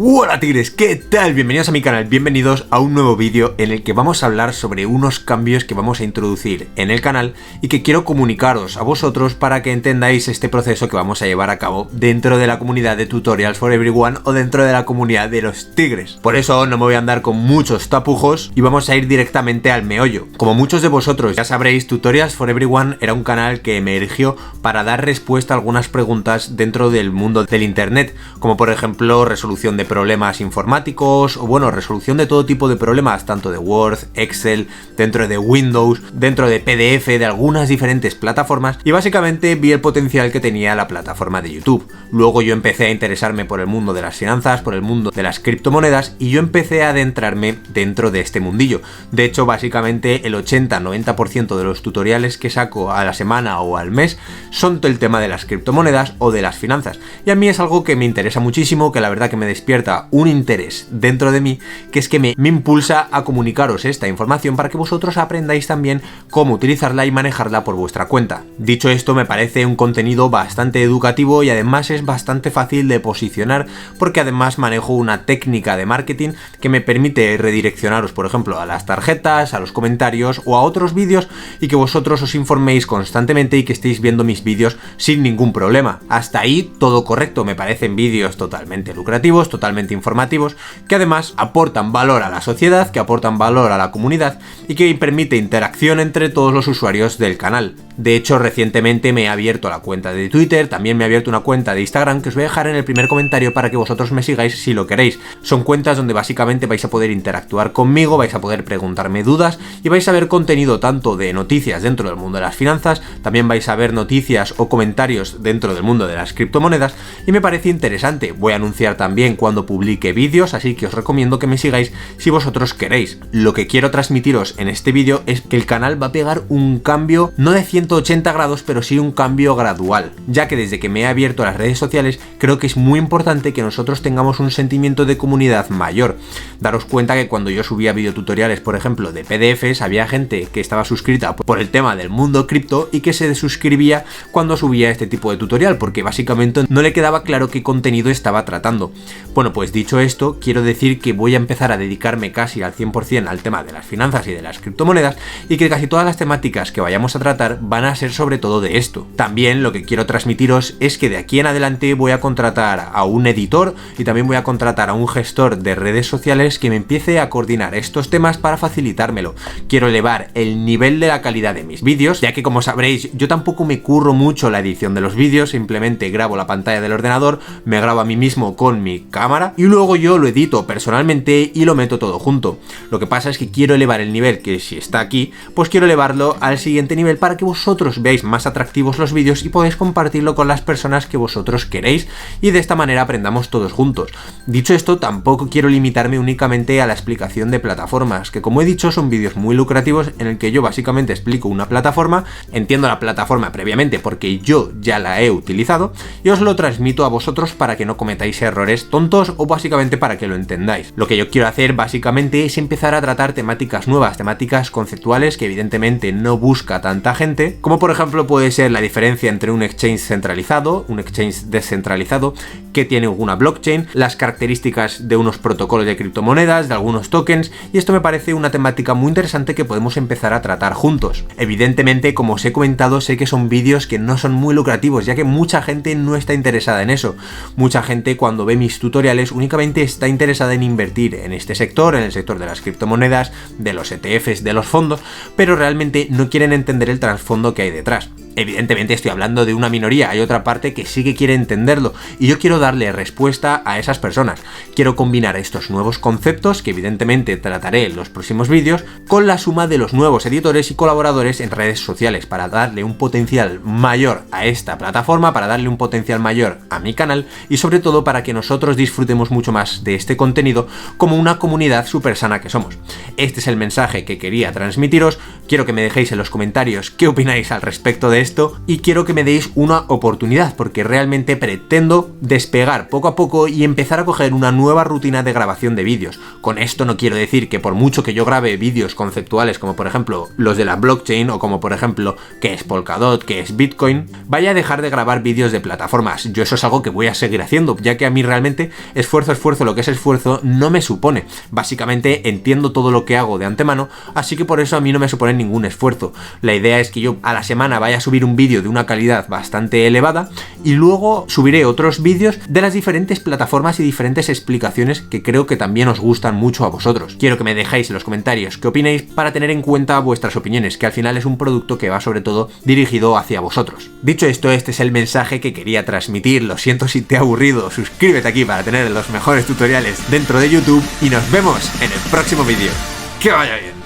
Hola tigres, ¿qué tal? Bienvenidos a mi canal, bienvenidos a un nuevo vídeo en el que vamos a hablar sobre unos cambios que vamos a introducir en el canal y que quiero comunicaros a vosotros para que entendáis este proceso que vamos a llevar a cabo dentro de la comunidad de Tutorials for Everyone o dentro de la comunidad de los tigres. Por eso no me voy a andar con muchos tapujos y vamos a ir directamente al meollo. Como muchos de vosotros ya sabréis, Tutorials for Everyone era un canal que me erigió para dar respuesta a algunas preguntas dentro del mundo del internet, como por ejemplo resolución de problemas informáticos o bueno, resolución de todo tipo de problemas, tanto de Word, Excel, dentro de Windows, dentro de PDF, de algunas diferentes plataformas, y básicamente vi el potencial que tenía la plataforma de YouTube. Luego yo empecé a interesarme por el mundo de las finanzas, por el mundo de las criptomonedas, y yo empecé a adentrarme dentro de este mundillo. De hecho, básicamente el 80-90% de los tutoriales que saco a la semana o al mes son el tema de las criptomonedas o de las finanzas, y a mí es algo que me interesa muchísimo, que la verdad que me despierta un interés dentro de mí, que es que me impulsa a comunicaros esta información para que vosotros aprendáis también cómo utilizarla y manejarla por vuestra cuenta. Dicho esto, me parece un contenido bastante educativo y además es bastante fácil de posicionar, porque además manejo una técnica de marketing que me permite redireccionaros, por ejemplo, a las tarjetas, a los comentarios o a otros vídeos, y que vosotros os informéis constantemente y que estéis viendo mis vídeos sin ningún problema. Hasta ahí todo correcto, me parecen vídeos totalmente lucrativos, totalmente informativos, que además aportan valor a la sociedad, que aportan valor a la comunidad y que permite interacción entre todos los usuarios del canal. De hecho, recientemente me he abierto la cuenta de Twitter, también me he abierto una cuenta de Instagram que os voy a dejar en el primer comentario para que vosotros me sigáis si lo queréis. Son cuentas donde básicamente vais a poder interactuar conmigo, vais a poder preguntarme dudas y vais a ver contenido tanto de noticias dentro del mundo de las finanzas, también vais a ver noticias o comentarios dentro del mundo de las criptomonedas, y me parece interesante. Voy a anunciar también cuando publique vídeos, así que os recomiendo que me sigáis si vosotros queréis. Lo que quiero transmitiros en este vídeo es que el canal va a pegar un cambio, no de 180 grados, pero sí un cambio gradual, ya que desde que me he abierto a las redes sociales creo que es muy importante que nosotros tengamos un sentimiento de comunidad mayor. Daros cuenta que cuando yo subía videotutoriales, por ejemplo, de PDFs, había gente que estaba suscrita por el tema del mundo cripto y que se desuscribía cuando subía este tipo de tutorial, porque básicamente no le quedaba claro qué contenido estaba tratando. Bueno, pues dicho esto, quiero decir que voy a empezar a dedicarme casi al 100% al tema de las finanzas y de las criptomonedas, y que casi todas las temáticas que vayamos a tratar van a ser sobre todo de esto. También lo que quiero transmitiros es que de aquí en adelante voy a contratar a un editor y también voy a contratar a un gestor de redes sociales que me empiece a coordinar estos temas para facilitármelo. Quiero elevar el nivel de la calidad de mis vídeos, ya que como sabréis yo tampoco me curro mucho la edición de los vídeos, simplemente grabo la pantalla del ordenador, me grabo a mí mismo con mi cámara y luego yo lo edito personalmente y lo meto todo junto. Lo que pasa es que quiero elevar el nivel, que si está aquí, pues quiero elevarlo al siguiente nivel para que vosotros veáis más atractivos los vídeos y podáis compartirlo con las personas que vosotros queréis, y de esta manera aprendamos todos juntos. Dicho esto, tampoco quiero limitarme únicamente a la explicación de plataformas, que como he dicho son vídeos muy lucrativos en el que yo básicamente explico una plataforma, entiendo la plataforma previamente porque yo ya la he utilizado y os lo transmito a vosotros para que no cometáis errores tontos o básicamente para que lo entendáis. Lo que yo quiero hacer básicamente es empezar a tratar temáticas nuevas, temáticas conceptuales que evidentemente no busca tanta gente, como por ejemplo puede ser la diferencia entre un exchange centralizado, un exchange descentralizado, que tiene una blockchain, las características de unos protocolos de criptomonedas, de algunos tokens, y esto me parece una temática muy interesante que podemos empezar a tratar juntos. Evidentemente, como os he comentado, sé que son vídeos que no son muy lucrativos, ya que mucha gente no está interesada en eso. Mucha gente cuando ve mis tutoriales únicamente está interesada en invertir en este sector, en el sector de las criptomonedas, de los ETFs, de los fondos, pero realmente no quieren entender el trasfondo que hay detrás. Evidentemente estoy hablando de una minoría, hay otra parte que sí que quiere entenderlo y yo quiero darle respuesta a esas personas. Quiero combinar estos nuevos conceptos, que evidentemente trataré en los próximos vídeos, con la suma de los nuevos editores y colaboradores en redes sociales para darle un potencial mayor a esta plataforma, para darle un potencial mayor a mi canal y sobre todo para que nosotros disfrutemos mucho más de este contenido como una comunidad súper sana que somos. Este es el mensaje que quería transmitiros. Quiero que me dejéis en los comentarios qué opináis al respecto de esto y quiero que me deis una oportunidad porque realmente pretendo despegar poco a poco y empezar a coger una nueva rutina de grabación de vídeos. Con esto no quiero decir que por mucho que yo grabe vídeos conceptuales como por ejemplo los de la blockchain o como por ejemplo qué es Polkadot, qué es Bitcoin, vaya a dejar de grabar vídeos de plataformas. Yo eso es algo que voy a seguir haciendo, ya que a mí realmente esfuerzo, lo que es esfuerzo no me supone. Básicamente entiendo todo lo que hago de antemano, así que por eso a mí no me supone ningún esfuerzo. La idea es que yo a la semana vaya a subir un vídeo de una calidad bastante elevada y luego subiré otros vídeos de las diferentes plataformas y diferentes explicaciones que creo que también os gustan mucho a vosotros. Quiero que me dejéis en los comentarios qué opináis para tener en cuenta vuestras opiniones, que al final es un producto que va sobre todo dirigido hacia vosotros. Dicho esto, este es el mensaje que quería transmitir. Lo siento si te ha aburrido, suscríbete aquí para tener los mejores tutoriales dentro de YouTube y nos vemos en el próximo vídeo. ¡Que vaya bien!